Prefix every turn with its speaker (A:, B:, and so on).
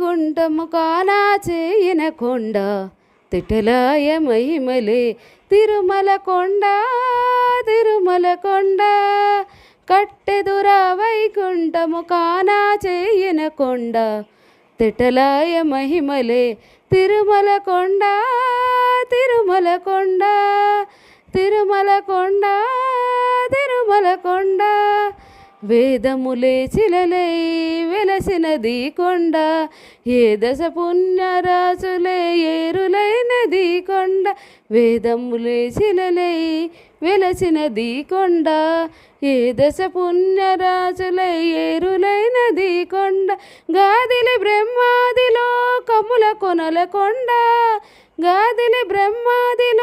A: వైకుంఠము కానా చేయన కొండ తిటలాయ మహిమలే తిరుమల కొండ తిరుమల కొండ కట్టెదురా వైకుంఠము కానా చేయన కొండ తిటలాయ మహిమలే తిరుమల కొండ తిరుమల కొండ తిరుమల కొండ తిరుమల కొండ వేదములే శిలలై వెలసినది కొండ ఏ దశ పుణ్యరాశులే ఏరులైనది కొండ వేదములే శిలలై వెలసినది కొండ ఏ దశ పుణ్యరాశులై ఏరులైనది కొండ గాదిలి బ్రహ్మాదిలో కముల కొనల కొండ గాదిలి బ్రహ్మాదిలో